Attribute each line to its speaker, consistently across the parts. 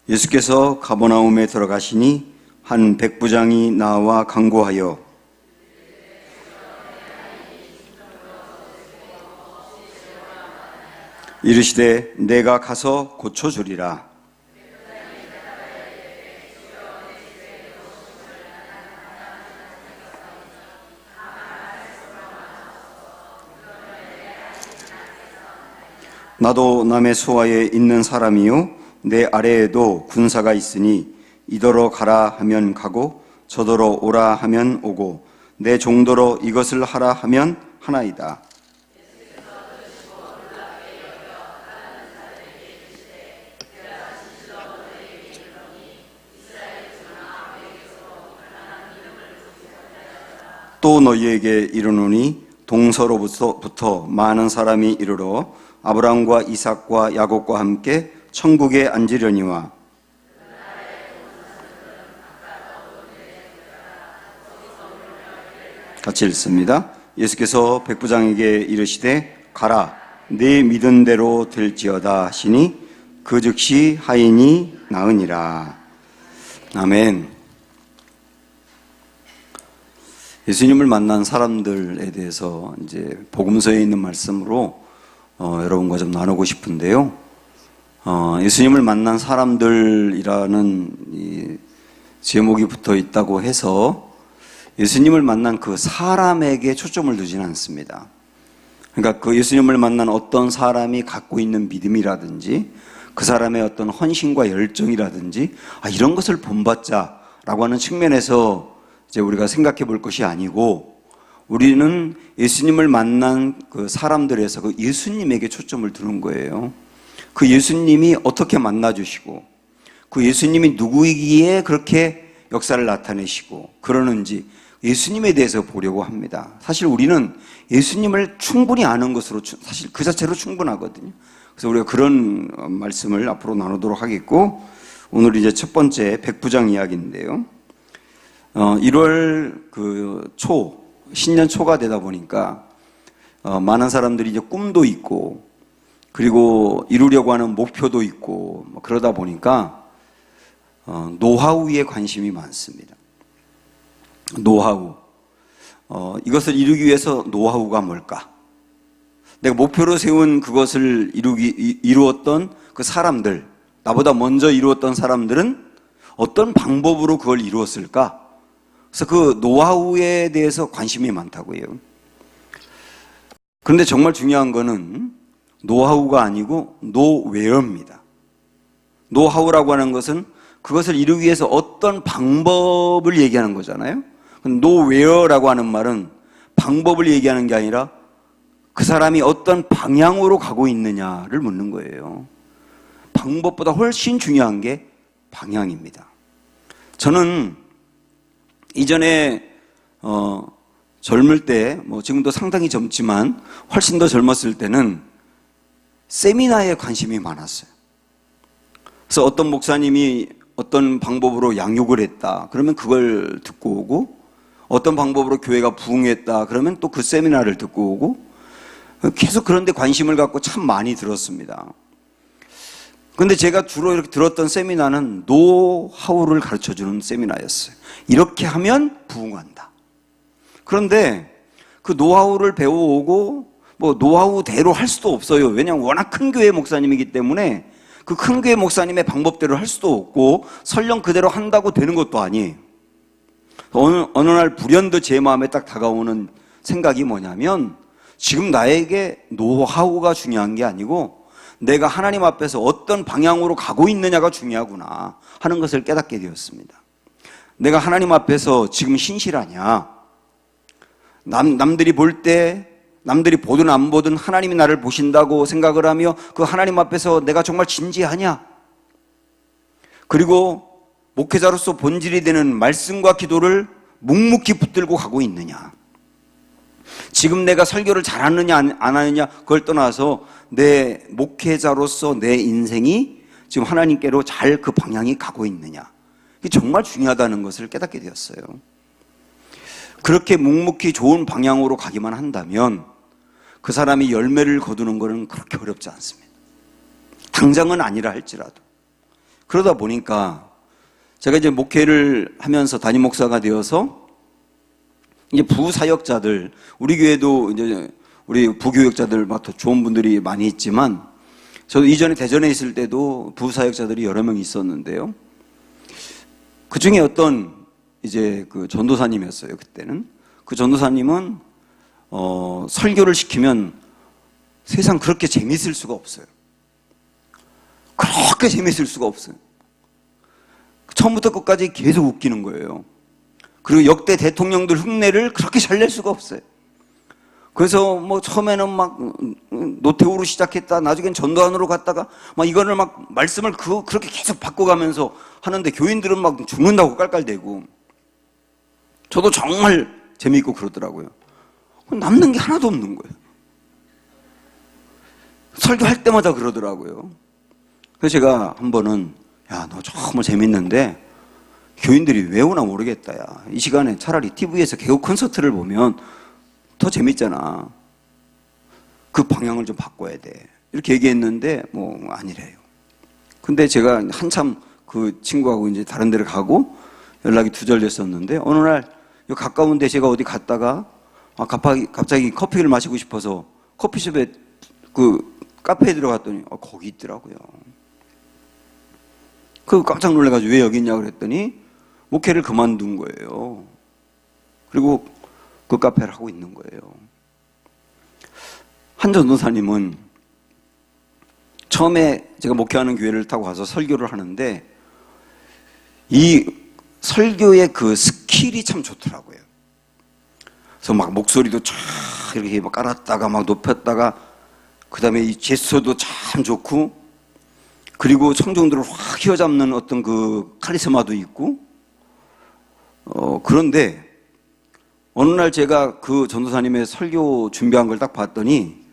Speaker 1: 예수께서 가버나움에 들어가시니 한 백부장이 나와 간구하여 이르시되 내가 가서 고쳐주리라. 나도 남의 수하에 있는 사람이요 내 아래에도 군사가 있으니 이더러 가라 하면 가고 저더러 오라 하면 오고 내 종더러 이것을 하라 하면 하나이다. 또 너희에게 이르노니 동서로부터 많은 사람이 이르러 아브라함과 이삭과 야곱과 함께 천국에 앉으려니와 같이 읽습니다. 예수께서 백부장에게 이르시되 가라 네 믿은 대로 될지어다 하시니 그 즉시 하인이 나으니라. 아멘. 예수님을 만난 사람들에 대해서 이제 복음서에 있는 말씀으로 여러분과 좀 나누고 싶은데요. 예수님을 만난 사람들이라는 이 제목이 붙어 있다고 해서 예수님을 만난 그 사람에게 초점을 두지는 않습니다. 그러니까 그 예수님을 만난 어떤 사람이 갖고 있는 믿음이라든지 그 사람의 어떤 헌신과 열정이라든지 이런 것을 본받자라고 하는 측면에서 이제 우리가 생각해 볼 것이 아니고 우리는 예수님을 만난 그 사람들에서 그 예수님에게 초점을 두는 거예요. 그 예수님이 어떻게 만나주시고 그 예수님이 누구이기에 그렇게 역사를 나타내시고 그러는지 예수님에 대해서 보려고 합니다. 사실 우리는 예수님을 충분히 아는 것으로 사실 그 자체로 충분하거든요. 그래서 우리가 그런 말씀을 앞으로 나누도록 하겠고 오늘 이제 첫 번째 백부장 이야기인데요. 1월 신년 초가 되다 보니까 많은 사람들이 이제 꿈도 있고 그리고 이루려고 하는 목표도 있고 그러다 보니까 노하우에 관심이 많습니다. 노하우. 이것을 이루기 위해서 노하우가 뭘까? 내가 목표로 세운 그것을 이루었던 그 사람들, 나보다 먼저 이루었던 사람들은 어떤 방법으로 그걸 이루었을까? 그래서 그 노하우에 대해서 관심이 많다고요. 그런데 정말 중요한 거는 노하우가 아니고 노웨어입니다. 노하우라고 하는 것은 그것을 이루기 위해서 어떤 방법을 얘기하는 거잖아요. 노웨어라고 하는 말은 방법을 얘기하는 게 아니라 그 사람이 어떤 방향으로 가고 있느냐를 묻는 거예요. 방법보다 훨씬 중요한 게 방향입니다. 저는 이전에 젊을 때 지금도 상당히 젊지만 훨씬 더 젊었을 때는 세미나에 관심이 많았어요. 그래서 어떤 목사님이 어떤 방법으로 양육을 했다 그러면 그걸 듣고 오고 어떤 방법으로 교회가 부흥했다 그러면 또 그 세미나를 듣고 오고 계속 그런 데 관심을 갖고 참 많이 들었습니다. 그런데 제가 주로 이렇게 들었던 세미나는 노하우를 가르쳐주는 세미나였어요. 이렇게 하면 부흥한다. 그런데 그 노하우를 배워오고 노하우대로 할 수도 없어요. 왜냐하면 워낙 큰 교회 목사님이기 때문에 그 큰 교회 목사님의 방법대로 할 수도 없고 설령 그대로 한다고 되는 것도 아니에요. 어느 날 불현듯 제 마음에 딱 다가오는 생각이 뭐냐면 지금 나에게 노하우가 중요한 게 아니고 내가 하나님 앞에서 어떤 방향으로 가고 있느냐가 중요하구나 하는 것을 깨닫게 되었습니다. 내가 하나님 앞에서 지금 신실하냐? 남들이 볼 때 남들이 보든 안 보든 하나님이 나를 보신다고 생각을 하며 그 하나님 앞에서 내가 정말 진지하냐? 그리고 목회자로서 본질이 되는 말씀과 기도를 묵묵히 붙들고 가고 있느냐? 지금 내가 설교를 잘하느냐 안 하느냐 그걸 떠나서 내 목회자로서 내 인생이 지금 하나님께로 잘 그 방향이 가고 있느냐? 이게 정말 중요하다는 것을 깨닫게 되었어요. 그렇게 묵묵히 좋은 방향으로 가기만 한다면 그 사람이 열매를 거두는 것은 그렇게 어렵지 않습니다. 당장은 아니라 할지라도. 그러다 보니까 제가 이제 목회를 하면서 담임 목사가 되어서 이제 부사역자들, 우리 교회도 이제 우리 부교역자들 막 더 좋은 분들이 많이 있지만, 저도 이전에 대전에 있을 때도 부사역자들이 여러 명 있었는데요. 그 중에 어떤 이제 그 전도사님이었어요, 그때는. 그 전도사님은, 설교를 시키면 세상 그렇게 재밌을 수가 없어요. 그렇게 재밌을 수가 없어요. 처음부터 끝까지 계속 웃기는 거예요. 그리고 역대 대통령들 흉내를 그렇게 잘 낼 수가 없어요. 그래서 뭐 처음에는 막 노태우로 시작했다, 나중엔 전두환으로 갔다가 막 이거를 막 말씀을 그렇게 계속 바꿔가면서 하는데 교인들은 막 죽는다고 깔깔대고, 저도 정말 재미있고 그러더라고요. 남는 게 하나도 없는 거예요. 설교할 때마다 그러더라고요. 그래서 제가 한 번은, 야, 너 정말 재밌는데 교인들이 왜 오나 모르겠다. 야, 이 시간에 차라리 TV에서 개국 콘서트를 보면 더 재밌잖아. 그 방향을 좀 바꿔야 돼. 이렇게 얘기했는데 뭐 아니래요. 근데 제가 한참 그 친구하고 이제 다른 데를 가고 연락이 두절됐었는데, 어느 날 가까운데 제가 어디 갔다가 갑자기 커피를 마시고 싶어서 커피숍에 그 카페에 들어갔더니 거기 있더라고요. 그 깜짝 놀라가지고 왜 여기 있냐고 그랬더니 목회를 그만둔 거예요. 그리고 그 카페를 하고 있는 거예요. 한 전도사님은 처음에 제가 목회하는 교회를 타고 가서 설교를 하는데, 이 설교의 그 스킬이 참 좋더라고요. 그래서 막 목소리도 쫙 이렇게 막 깔았다가 막 높였다가, 그 다음에 이 제스처도 참 좋고, 그리고 청중들을 확 휘어잡는 어떤 그 카리스마도 있고, 그런데 어느 날 제가 그 전도사님의 설교 준비한 걸 딱 봤더니,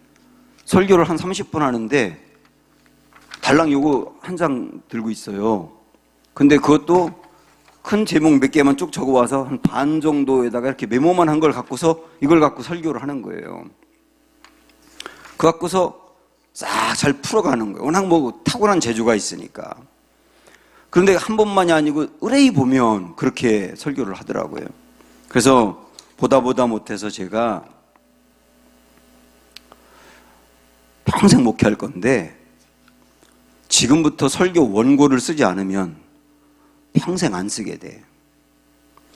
Speaker 1: 설교를 한 30분 하는데 달랑 요거 한 장 들고 있어요. 근데 그것도 큰 제목 몇 개만 쭉 적어와서 한 반 정도에다가 이렇게 메모만 한 걸 갖고서 이걸 갖고 설교를 하는 거예요. 그 갖고서 싹 잘 풀어가는 거예요. 워낙 뭐 타고난 재주가 있으니까. 그런데 한 번만이 아니고 의뢰이 보면 그렇게 설교를 하더라고요. 그래서 보다 못해서 제가 평생 목회할 건데, 지금부터 설교 원고를 쓰지 않으면 평생 안 쓰게 돼.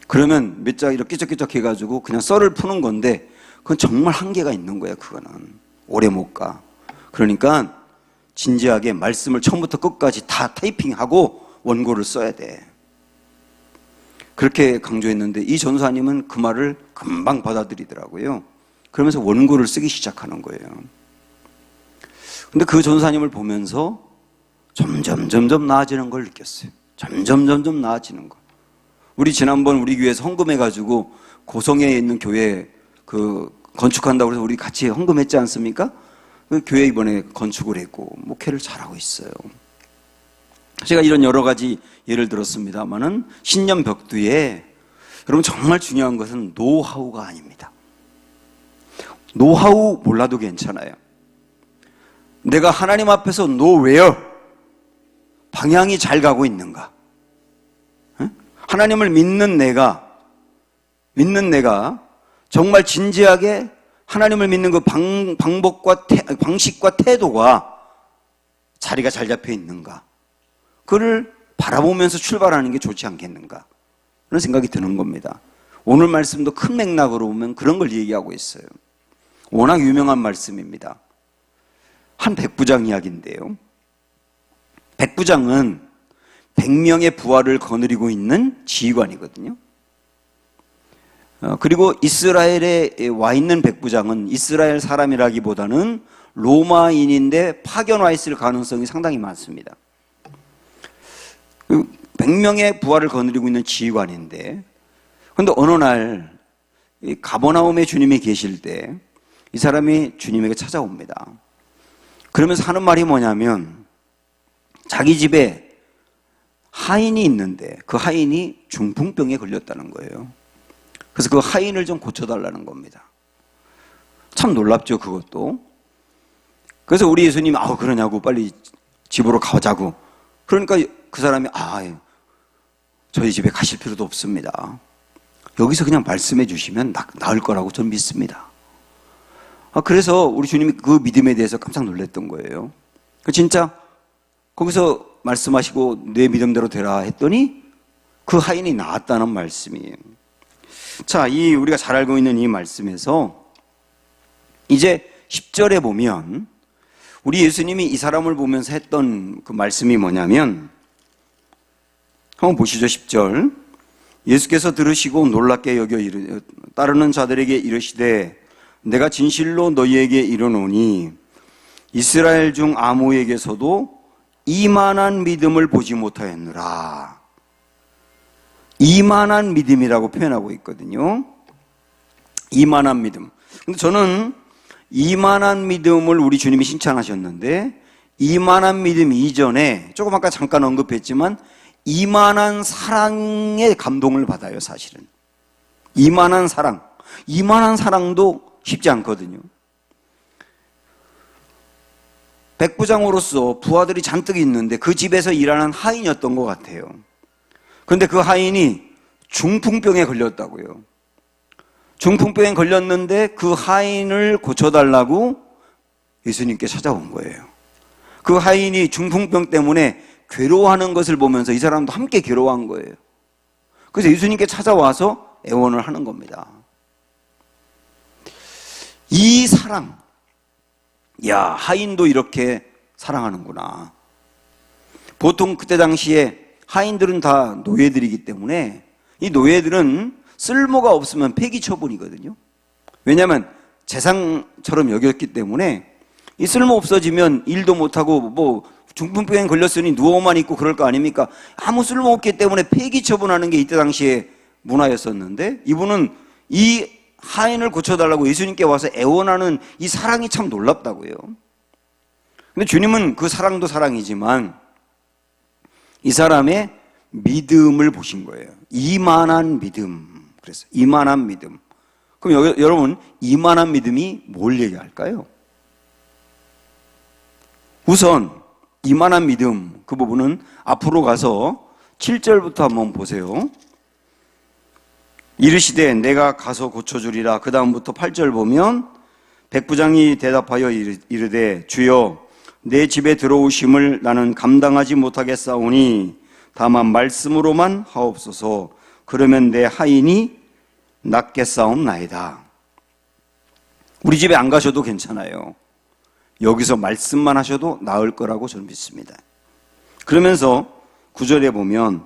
Speaker 1: 그러면 몇 장 이렇게 끼적끼적 해가지고 그냥 썰을 푸는 건데, 그건 정말 한계가 있는 거야. 그거는 오래 못 가. 그러니까 진지하게 말씀을 처음부터 끝까지 다 타이핑하고 원고를 써야 돼. 그렇게 강조했는데, 이 전사님은 그 말을 금방 받아들이더라고요. 그러면서 원고를 쓰기 시작하는 거예요. 근데 그 전사님을 보면서 점점 나아지는 걸 느꼈어요. 점점 나아지는 거. 우리 지난번 우리 교회에서 헌금해가지고 고성에 있는 교회 그 건축한다고 해서 우리 같이 헌금했지 않습니까? 그 교회 이번에 건축을 했고 목회를 잘하고 있어요. 제가 이런 여러 가지 예를 들었습니다만은, 신년 벽두에 여러분 정말 중요한 것은 노하우가 아닙니다. 노하우 몰라도 괜찮아요. 내가 하나님 앞에서 노웨어 방향이 잘 가고 있는가? 하나님을 믿는 내가 정말 진지하게 하나님을 믿는 그 방법과 방식과 태도가 자리가 잘 잡혀 있는가? 그를 바라보면서 출발하는 게 좋지 않겠는가? 그런 생각이 드는 겁니다. 오늘 말씀도 큰 맥락으로 보면 그런 걸 얘기하고 있어요. 워낙 유명한 말씀입니다. 한 백부장 이야기인데요. 백부장은 100명의 부하를 거느리고 있는 지휘관이거든요. 그리고 이스라엘에 와 있는 백부장은 이스라엘 사람이라기보다는 로마인인데 파견 와 있을 가능성이 상당히 많습니다. 100명의 부하를 거느리고 있는 지휘관인데, 그런데 어느 날 가버나움에 주님이 계실 때 이 사람이 주님에게 찾아옵니다. 그러면서 하는 말이 뭐냐면, 자기 집에 하인이 있는데 그 하인이 중풍병에 걸렸다는 거예요. 그래서 그 하인을 좀 고쳐달라는 겁니다. 참 놀랍죠, 그것도. 그래서 우리 예수님이 그러냐고 빨리 집으로 가자고 그러니까 그 사람이 저희 집에 가실 필요도 없습니다. 여기서 그냥 말씀해 주시면 나을 거라고 저는 믿습니다. 그래서 우리 주님이 그 믿음에 대해서 깜짝 놀랐던 거예요. 진짜 거기서 말씀하시고 내 믿음대로 되라 했더니 그 하인이 나았다는 말씀이에요. 자, 우리가 잘 알고 있는 이 말씀에서 이제 10절에 보면 우리 예수님이 이 사람을 보면서 했던 그 말씀이 뭐냐면, 한번 보시죠. 10절. 예수께서 들으시고 놀랍게 여겨 따르는 자들에게 이르시되 내가 진실로 너희에게 이르노니 이스라엘 중 아무에게서도 이만한 믿음을 보지 못하였느라. 이만한 믿음이라고 표현하고 있거든요. 이만한 믿음. 근데 저는 이만한 믿음을 우리 주님이 칭찬하셨는데, 이만한 믿음 이전에 조금 아까 잠깐 언급했지만 이만한 사랑의 감동을 받아요. 사실은 이만한 사랑도 쉽지 않거든요. 백부장으로서 부하들이 잔뜩 있는데 그 집에서 일하는 하인이었던 것 같아요. 그런데 그 하인이 중풍병에 걸렸다고요. 중풍병에 걸렸는데 그 하인을 고쳐달라고 예수님께 찾아온 거예요. 그 하인이 중풍병 때문에 괴로워하는 것을 보면서 이 사람도 함께 괴로워한 거예요. 그래서 예수님께 찾아와서 애원을 하는 겁니다. 이 사랑, 하인도 이렇게 사랑하는구나. 보통 그때 당시에 하인들은 다 노예들이기 때문에 이 노예들은 쓸모가 없으면 폐기 처분이거든요. 왜냐하면 재상처럼 여겼기 때문에 이 쓸모 없어지면 일도 못하고 중풍병에 걸렸으니 누워만 있고 그럴 거 아닙니까? 아무 쓸모 없기 때문에 폐기 처분하는 게 이때 당시에 문화였었는데, 이분은 이 하인을 고쳐달라고 예수님께 와서 애원하는 이 사랑이 참 놀랍다고요. 근데 주님은 그 사랑도 사랑이지만 이 사람의 믿음을 보신 거예요. 이만한 믿음. 그래서 이만한 믿음. 그럼 여러분, 이만한 믿음이 뭘 얘기할까요? 우선 이만한 믿음, 그 부분은 앞으로 가서 7절부터 한번 보세요. 이르시되 내가 가서 고쳐주리라. 그 다음부터 8절 보면 백부장이 대답하여 이르되 주여 내 집에 들어오심을 나는 감당하지 못하겠사오니 다만 말씀으로만 하옵소서. 그러면 내 하인이 낫겠사옵나이다. 우리 집에 안 가셔도 괜찮아요. 여기서 말씀만 하셔도 나을 거라고 저는 믿습니다. 그러면서 9절에 보면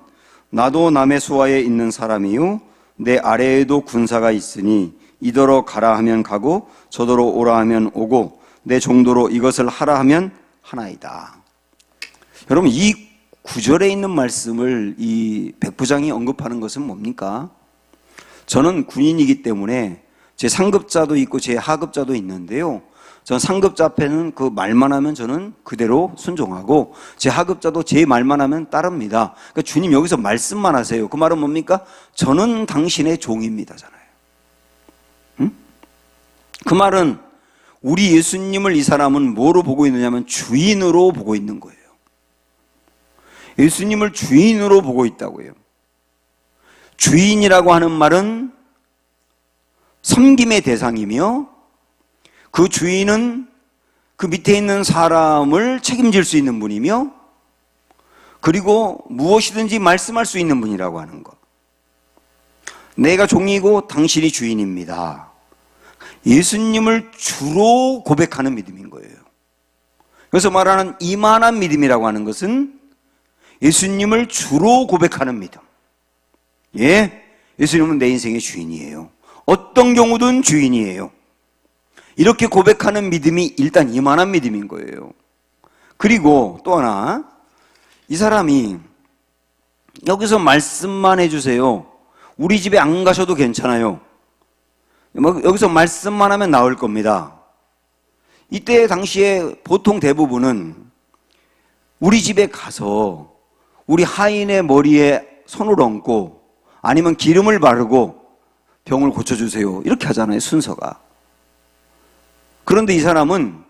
Speaker 1: 나도 남의 수하에 있는 사람이요 내 아래에도 군사가 있으니 이더러 가라 하면 가고 저더러 오라 하면 오고 내 정도로 이것을 하라 하면 하나이다. 여러분, 이 9절에 있는 말씀을 이 백부장이 언급하는 것은 뭡니까? 저는 군인이기 때문에 제 상급자도 있고 제 하급자도 있는데요, 전 상급자 앞에는 그 말만 하면 저는 그대로 순종하고 제 하급자도 제 말만 하면 따릅니다. 그러니까 주님 여기서 말씀만 하세요. 그 말은 뭡니까? 저는 당신의 종입니다잖아요. 응? 그 말은 우리 예수님을 이 사람은 뭐로 보고 있느냐면 주인으로 보고 있는 거예요. 예수님을 주인으로 보고 있다고요. 주인이라고 하는 말은 섬김의 대상이며 그 주인은 그 밑에 있는 사람을 책임질 수 있는 분이며 그리고 무엇이든지 말씀할 수 있는 분이라고 하는 것. 내가 종이고 당신이 주인입니다. 예수님을 주로 고백하는 믿음인 거예요. 그래서 말하는 이만한 믿음이라고 하는 것은 예수님을 주로 고백하는 믿음. 예수님은 내 인생의 주인이에요. 어떤 경우든 주인이에요. 이렇게 고백하는 믿음이 일단 이만한 믿음인 거예요. 그리고 또 하나, 이 사람이 여기서 말씀만 해주세요. 우리 집에 안 가셔도 괜찮아요. 여기서 말씀만 하면 나올 겁니다. 이때 당시에 보통 대부분은 우리 집에 가서 우리 하인의 머리에 손을 얹고 아니면 기름을 바르고 병을 고쳐주세요, 이렇게 하잖아요, 순서가. 그런데 이 사람은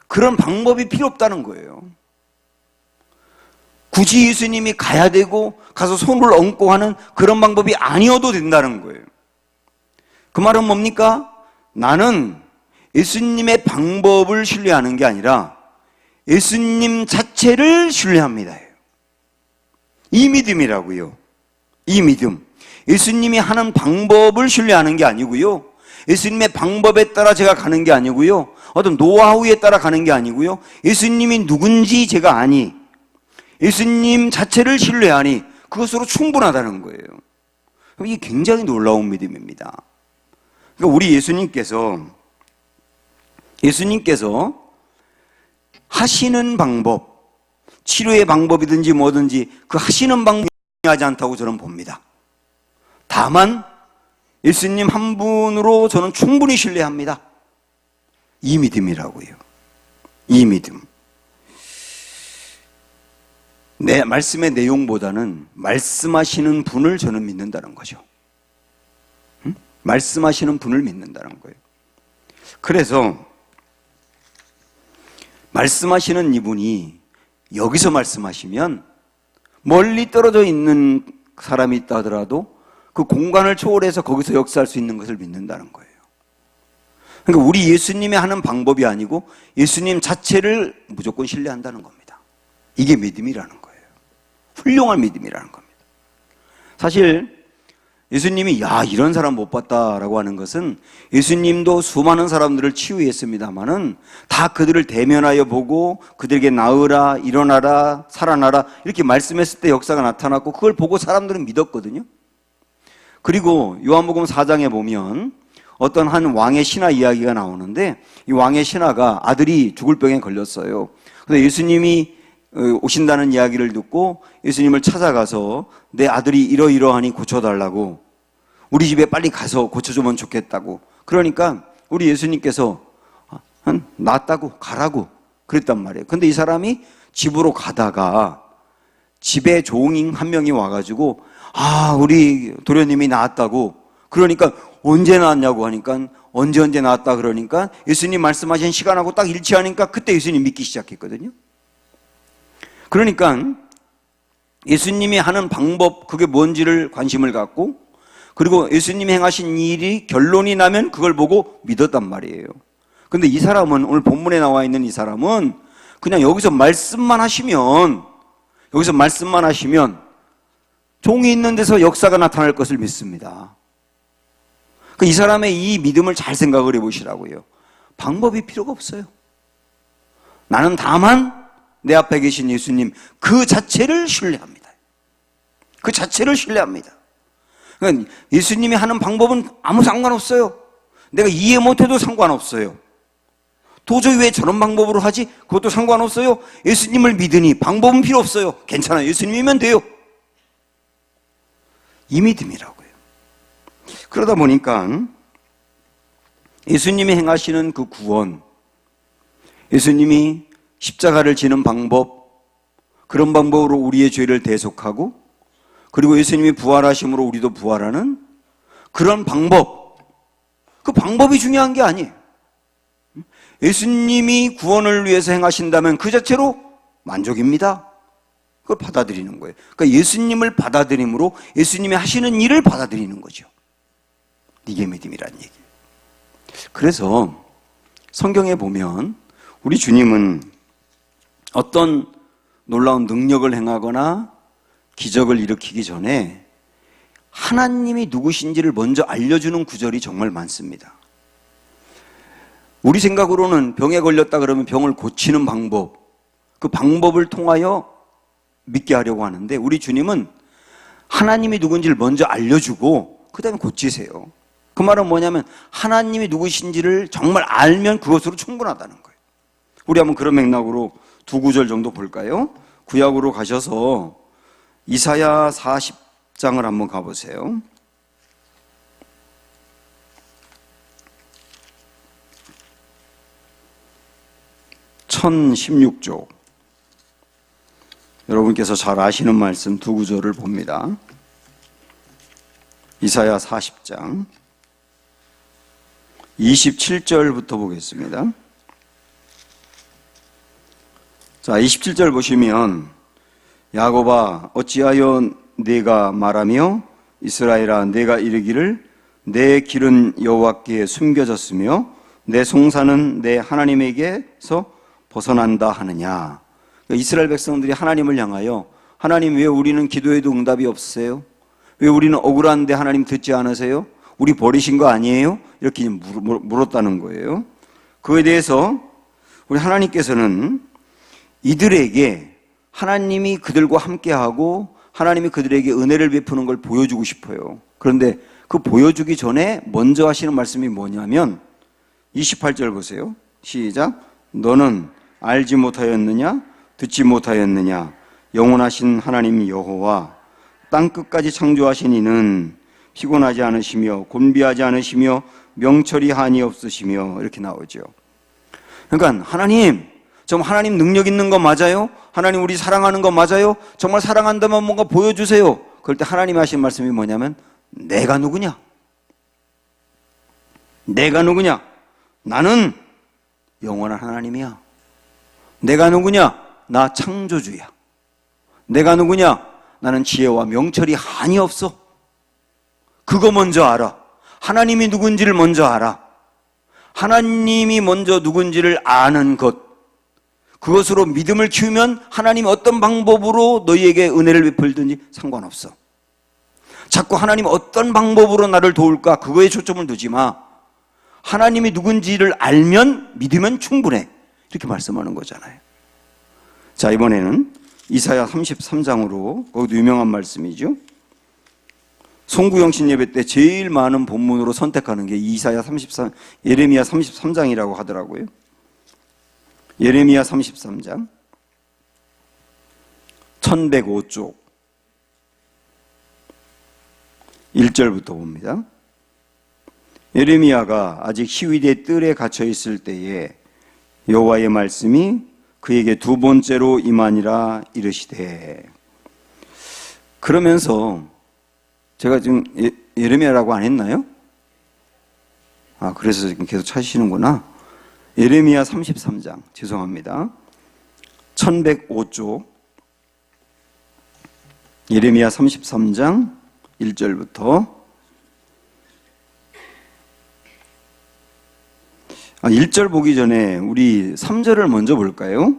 Speaker 1: 그런 방법이 필요 없다는 거예요. 굳이 예수님이 가야 되고 가서 손을 얹고 하는 그런 방법이 아니어도 된다는 거예요. 그 말은 뭡니까? 나는 예수님의 방법을 신뢰하는 게 아니라 예수님 자체를 신뢰합니다. 이 믿음이라고요. 이 믿음. 예수님이 하는 방법을 신뢰하는 게 아니고요. 예수님의 방법에 따라 제가 가는 게 아니고요. 어떤 노하우에 따라 가는 게 아니고요. 예수님이 누군지 제가 아니, 예수님 자체를 신뢰하니 그것으로 충분하다는 거예요. 이게 굉장히 놀라운 믿음입니다. 그러니까 우리 예수님께서 하시는 방법, 치료의 방법이든지 뭐든지 그 하시는 방법이 중요하지 않다고 저는 봅니다. 다만 예수님 한 분으로 저는 충분히 신뢰합니다. 이 믿음이라고요. 이 믿음. 내 말씀의 내용보다는 말씀하시는 분을 저는 믿는다는 거죠. 말씀하시는 분을 믿는다는 거예요. 그래서 말씀하시는 이분이 여기서 말씀하시면 멀리 떨어져 있는 사람이 있다 하더라도 그 공간을 초월해서 거기서 역사할 수 있는 것을 믿는다는 거예요. 그러니까 우리 예수님이 하는 방법이 아니고 예수님 자체를 무조건 신뢰한다는 겁니다. 이게 믿음이라는 거예요. 훌륭한 믿음이라는 겁니다. 사실 예수님이 이런 사람 못 봤다라고 하는 것은 예수님도 수많은 사람들을 치유했습니다마는 다 그들을 대면하여 보고 그들에게 나으라, 일어나라, 살아나라 이렇게 말씀했을 때 역사가 나타났고 그걸 보고 사람들은 믿었거든요. 그리고 요한복음 4장에 보면 어떤 한 왕의 신하 이야기가 나오는데 이 왕의 신하가 아들이 죽을 병에 걸렸어요. 그래서 예수님이 오신다는 이야기를 듣고 예수님을 찾아가서 내 아들이 이러이러하니 고쳐달라고, 우리 집에 빨리 가서 고쳐주면 좋겠다고. 그러니까 우리 예수님께서 낫다고 가라고 그랬단 말이에요. 근데 이 사람이 집으로 가다가 집에 종인 한 명이 와가지고 우리 도련님이 나았다고. 그러니까 언제 나았냐고 하니까 언제 나았다 그러니까 예수님 말씀하신 시간하고 딱 일치하니까 그때 예수님 믿기 시작했거든요. 그러니까 예수님이 하는 방법, 그게 뭔지를 관심을 갖고, 그리고 예수님이 행하신 일이 결론이 나면 그걸 보고 믿었단 말이에요. 근데 이 사람은, 오늘 본문에 나와 있는 이 사람은 그냥 여기서 말씀만 하시면 종이 있는 데서 역사가 나타날 것을 믿습니다. 이 사람의 이 믿음을 잘 생각을 해보시라고요. 방법이 필요가 없어요. 나는 다만 내 앞에 계신 예수님 그 자체를 신뢰합니다. 그 자체를 신뢰합니다. 그러니까 예수님이 하는 방법은 아무 상관없어요. 내가 이해 못해도 상관없어요. 도저히 왜 저런 방법으로 하지? 그것도 상관없어요. 예수님을 믿으니 방법은 필요 없어요. 괜찮아요. 예수님이면 돼요. 이 믿음이라고요. 그러다 보니까 예수님이 행하시는 그 구원, 예수님이 십자가를 지는 방법, 그런 방법으로 우리의 죄를 대속하고, 그리고 예수님이 부활하심으로 우리도 부활하는 그런 방법, 그 방법이 중요한 게 아니에요. 예수님이 구원을 위해서 행하신다면 그 자체로 만족입니다. 그걸 받아들이는 거예요. 그러니까 예수님을 받아들임으로 예수님이 하시는 일을 받아들이는 거죠. 이게 믿음이라는 얘기예요. 그래서 성경에 보면 우리 주님은 어떤 놀라운 능력을 행하거나 기적을 일으키기 전에 하나님이 누구신지를 먼저 알려주는 구절이 정말 많습니다. 우리 생각으로는 병에 걸렸다 그러면 병을 고치는 방법, 그 방법을 통하여 믿게 하려고 하는데 우리 주님은 하나님이 누군지를 먼저 알려주고 그 다음에 고치세요. 그 말은 뭐냐면 하나님이 누구신지를 정말 알면 그것으로 충분하다는 거예요. 우리 한번 그런 맥락으로 두 구절 정도 볼까요? 구약으로 가셔서 이사야 40장을 한번 가보세요. (1016쪽) 여러분께서 잘 아시는 말씀 두 구절을 봅니다. 이사야 40장 27절부터 보겠습니다. 자, 27절 보시면 야곱아 어찌하여 내가 말하며 이스라엘아 내가 이르기를 내 길은 여호와께 숨겨졌으며 내 송사는 내 하나님에게서 벗어난다 하느냐. 그러니까 이스라엘 백성들이 하나님을 향하여 하나님 왜 우리는 기도해도 응답이 없으세요? 왜 우리는 억울한데 하나님 듣지 않으세요? 우리 버리신 거 아니에요? 이렇게 물었다는 거예요. 그에 대해서 우리 하나님께서는 이들에게 하나님이 그들과 함께하고 하나님이 그들에게 은혜를 베푸는 걸 보여주고 싶어요. 그런데 그 보여주기 전에 먼저 하시는 말씀이 뭐냐면 28절 보세요. 시작. 너는 알지 못하였느냐? 듣지 못하였느냐? 영원하신 하나님 여호와 땅끝까지 창조하신 이는 피곤하지 않으시며 곤비하지 않으시며 명철이 한이 없으시며 이렇게 나오죠. 그러니까 하나님, 정말 하나님 능력 있는 거 맞아요? 하나님 우리 사랑하는 거 맞아요? 정말 사랑한다면 뭔가 보여주세요. 그럴 때 하나님이 하신 말씀이 뭐냐면 내가 누구냐? 내가 누구냐? 나는 영원한 하나님이야. 내가 누구냐? 나 창조주야. 내가 누구냐? 나는 지혜와 명철이 한이 없어. 그거 먼저 알아. 하나님이 누군지를 먼저 알아. 하나님이 먼저 누군지를 아는 것. 그것으로 믿음을 키우면 하나님이 어떤 방법으로 너희에게 은혜를 베풀든지 상관없어. 자꾸 하나님 어떤 방법으로 나를 도울까? 그거에 초점을 두지 마. 하나님이 누군지를 알면 믿으면 충분해. 이렇게 말씀하는 거잖아요. 자, 이번에는 이사야 33장으로, 거기도 유명한 말씀이죠. 송구영신 예배 때 제일 많은 본문으로 선택하는 게 예레미야 33장이라고 하더라고요. 예레미야 33장 1105쪽 1절부터 봅니다. 예레미야가 아직 시위대 뜰에 갇혀 있을 때에 여호와의 말씀이 그에게 두 번째로 임하니라 이르시되. 그러면서 제가 지금 예레미야라고 안 했나요? 그래서 지금 계속 찾으시는구나. 예레미야 33장, 죄송합니다. 1105쪽 예레미야 33장 1절부터 1절 보기 전에 우리 3절을 먼저 볼까요?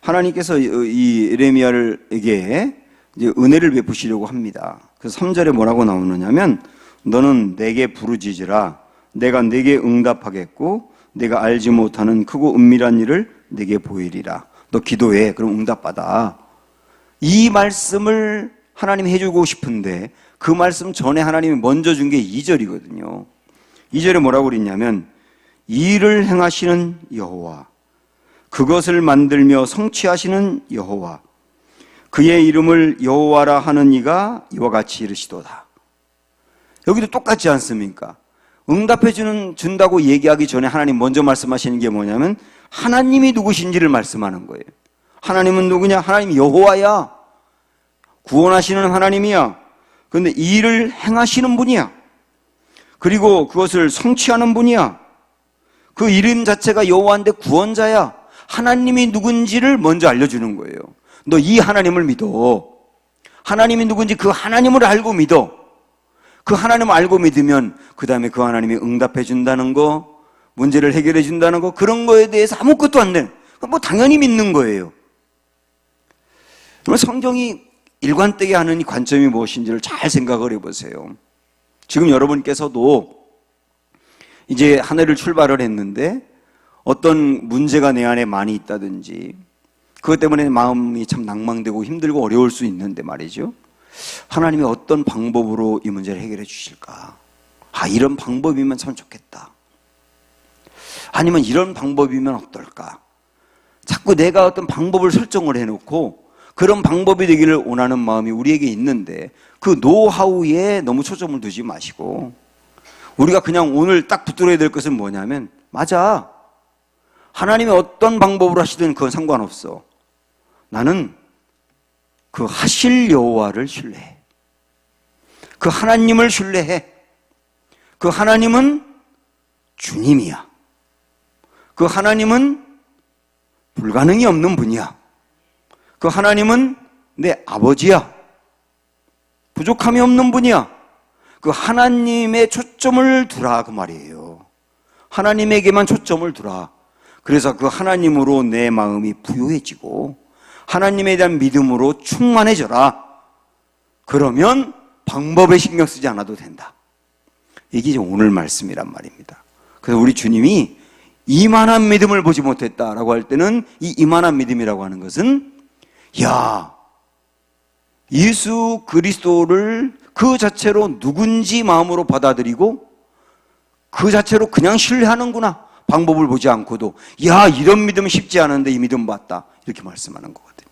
Speaker 1: 하나님께서 이 예레미야에게 이제 은혜를 베푸시려고 합니다. 그래서 3절에 뭐라고 나오느냐면 너는 내게 부르짖으라 내가 내게 응답하겠고 내가 알지 못하는 크고 은밀한 일을 내게 보이리라. 너 기도해. 그럼 응답받아. 이 말씀을 하나님이 해주고 싶은데 그 말씀 전에 하나님이 먼저 준 게 2절이거든요. 2절에 뭐라고 그랬냐면 일을 행하시는 여호와 그것을 만들며 성취하시는 여호와 그의 이름을 여호와라 하는 이가 이와 같이 이르시도다. 여기도 똑같지 않습니까? 응답해 준다고 얘기하기 전에 하나님 먼저 말씀하시는 게 뭐냐면 하나님이 누구신지를 말씀하는 거예요. 하나님은 누구냐? 하나님 여호와야. 구원하시는 하나님이야. 그런데 이 일을 행하시는 분이야. 그리고 그것을 성취하는 분이야. 그 이름 자체가 여호와인데 구원자야. 하나님이 누군지를 먼저 알려주는 거예요. 너 이 하나님을 믿어. 하나님이 누군지 그 하나님을 알고 믿어. 그 하나님을 알고 믿으면 그 다음에 그 하나님이 응답해 준다는 거, 문제를 해결해 준다는 거, 그런 거에 대해서 아무것도 안 돼. 뭐 당연히 믿는 거예요. 성경이 일관되게 하는 이 관점이 무엇인지를 잘 생각을 해보세요. 지금 여러분께서도 이제 한 해를 출발을 했는데 어떤 문제가 내 안에 많이 있다든지 그것 때문에 마음이 참 낭망되고 힘들고 어려울 수 있는데 말이죠. 하나님이 어떤 방법으로 이 문제를 해결해 주실까? 이런 방법이면 참 좋겠다. 아니면 이런 방법이면 어떨까? 자꾸 내가 어떤 방법을 설정을 해놓고 그런 방법이 되기를 원하는 마음이 우리에게 있는데 그 노하우에 너무 초점을 두지 마시고 우리가 그냥 오늘 딱 붙들어야 될 것은 뭐냐면 맞아. 하나님이 어떤 방법으로 하시든 그건 상관없어. 나는 그 하실 여호와를 신뢰해. 그 하나님을 신뢰해. 그 하나님은 주님이야. 그 하나님은 불가능이 없는 분이야. 그 하나님은 내 아버지야. 부족함이 없는 분이야. 그 하나님의 초점을 두라 그 말이에요. 하나님에게만 초점을 두라. 그래서 그 하나님으로 내 마음이 부요해지고 하나님에 대한 믿음으로 충만해져라. 그러면 방법에 신경 쓰지 않아도 된다. 이게 오늘 말씀이란 말입니다. 그래서 우리 주님이 이만한 믿음을 보지 못했다라고 할 때는 이 이만한 믿음이라고 하는 것은 예수 그리스도를 그 자체로 누군지 마음으로 받아들이고 그 자체로 그냥 신뢰하는구나. 방법을 보지 않고도 이런 믿음 쉽지 않은데 이 믿음 봤다. 이렇게 말씀하는 거거든요.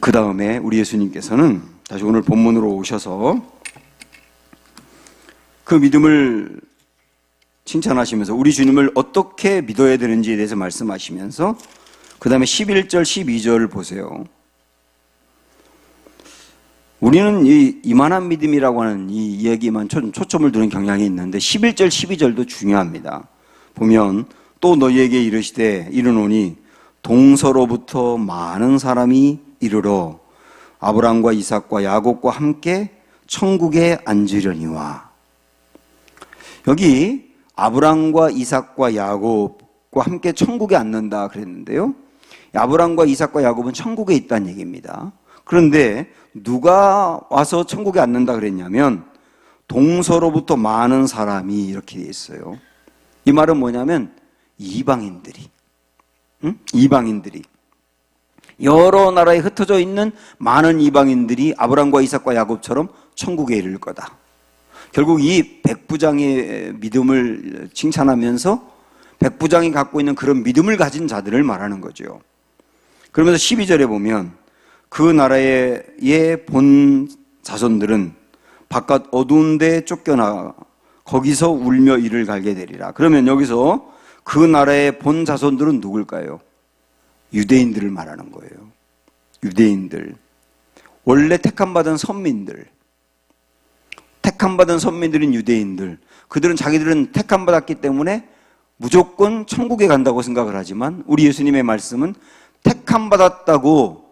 Speaker 1: 그 다음에 우리 예수님께서는 다시 오늘 본문으로 오셔서 그 믿음을 칭찬하시면서 우리 주님을 어떻게 믿어야 되는지에 대해서 말씀하시면서 그 다음에 11절, 12절을 보세요. 우리는 이만한 믿음이라고 하는 이 이야기만 초점을 두는 경향이 있는데 11절, 12절도 중요합니다. 보면 또 너희에게 이르노니 동서로부터 많은 사람이 이르러 아브라함과 이삭과 야곱과 함께 천국에 앉으려니와. 여기 아브라함과 이삭과 야곱과 함께 천국에 앉는다 그랬는데요. 아브라함과 이삭과 야곱은 천국에 있다는 얘기입니다. 그런데 누가 와서 천국에 앉는다 그랬냐면 동서로부터 많은 사람이 이렇게 돼 있어요. 이 말은 뭐냐면 이방인들이 여러 나라에 흩어져 있는 많은 이방인들이 아브라함과 이삭과 야곱처럼 천국에 이를 거다. 결국 이 백부장의 믿음을 칭찬하면서 백부장이 갖고 있는 그런 믿음을 가진 자들을 말하는 거죠. 그러면서 12절에 보면 그 나라의 본 자손들은 바깥 어두운 데에 쫓겨나 거기서 울며 이를 갈게 되리라. 그러면 여기서 그 나라의 본 자손들은 누굴까요? 유대인들을 말하는 거예요. 유대인들. 원래 택함받은 선민들. 택함받은 선민들인 유대인들. 그들은 자기들은 택함받았기 때문에 무조건 천국에 간다고 생각을 하지만 우리 예수님의 말씀은 택함받았다고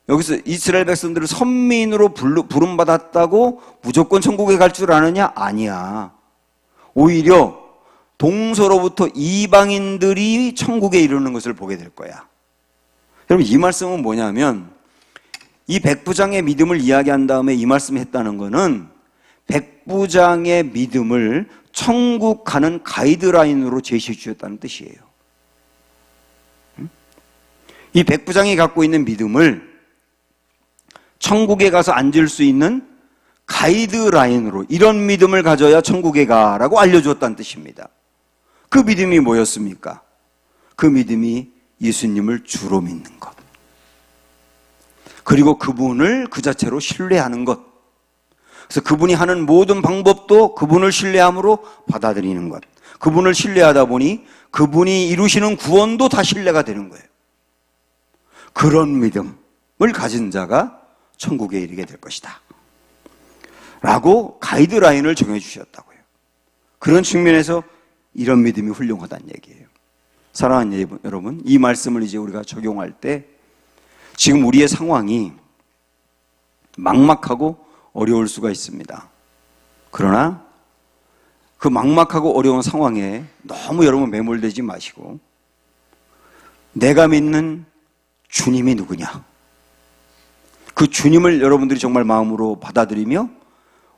Speaker 1: 여기서 이스라엘 백성들을 선민으로 부름받았다고 무조건 천국에 갈 줄 아느냐? 아니야. 오히려 동서로부터 이방인들이 천국에 이르는 것을 보게 될 거야. 여러분 이 말씀은 뭐냐면 이 백부장의 믿음을 이야기한 다음에 이 말씀을 했다는 것은 백부장의 믿음을 천국 가는 가이드라인으로 제시해 주셨다는 뜻이에요. 이 백부장이 갖고 있는 믿음을 천국에 가서 앉을 수 있는 가이드라인으로 이런 믿음을 가져야 천국에 가라고 알려주었다는 뜻입니다. 그 믿음이 뭐였습니까? 그 믿음이 예수님을 주로 믿는 것. 그리고 그분을 그 자체로 신뢰하는 것. 그래서 그분이 하는 모든 방법도 그분을 신뢰함으로 받아들이는 것. 그분을 신뢰하다 보니 그분이 이루시는 구원도 다 신뢰가 되는 거예요. 그런 믿음을 가진 자가 천국에 이르게 될 것이다 라고 가이드라인을 정해 주셨다고요. 그런 측면에서 이런 믿음이 훌륭하다는 얘기예요. 사랑하는 여러분, 이 말씀을 이제 우리가 적용할 때 지금 우리의 상황이 막막하고 어려울 수가 있습니다. 그러나 그 막막하고 어려운 상황에 너무 여러분 매몰되지 마시고 내가 믿는 주님이 누구냐? 그 주님을 여러분들이 정말 마음으로 받아들이며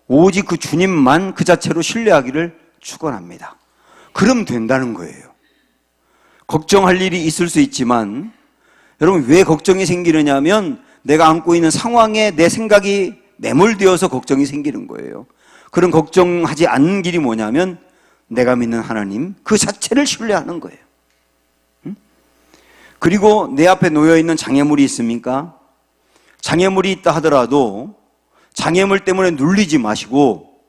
Speaker 1: 오직 그 주님만 그 자체로 신뢰하기를 축원합니다. 그럼 된다는 거예요. 걱정할 일이 있을 수 있지만 여러분 왜 걱정이 생기느냐 하면 내가 안고 있는 상황에 내 생각이 매몰되어서 걱정이 생기는 거예요. 그런 걱정하지 않는 길이 뭐냐면 내가 믿는 하나님 그 자체를 신뢰하는 거예요. 그리고 내 앞에 놓여있는 장애물이 있습니까? 장애물이 있다 하더라도 장애물 때문에 눌리지 마시고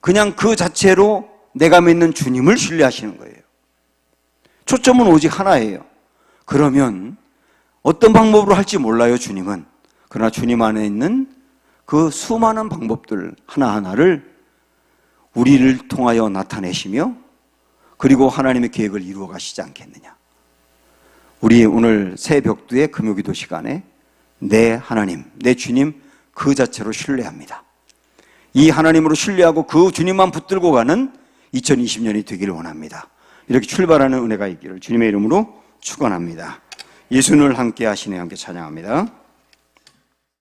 Speaker 1: 그냥 그 자체로 내가 믿는 주님을 신뢰하시는 거예요. 초점은 오직 하나예요. 그러면 어떤 방법으로 할지 몰라요, 주님은. 그러나 주님 안에 있는 그 수많은 방법들 하나하나를 우리를 통하여 나타내시며 그리고 하나님의 계획을 이루어 가시지 않겠느냐. 우리 오늘 새벽두의 금요기도 시간에 내 하나님, 내 주님 그 자체로 신뢰합니다. 이 하나님으로 신뢰하고 그 주님만 붙들고 가는 2020년이 되기를 원합니다. 이렇게 출발하는 은혜가 있기를 주님의 이름으로 축원합니다. 예수님을 함께 하시네 함께 찬양합니다.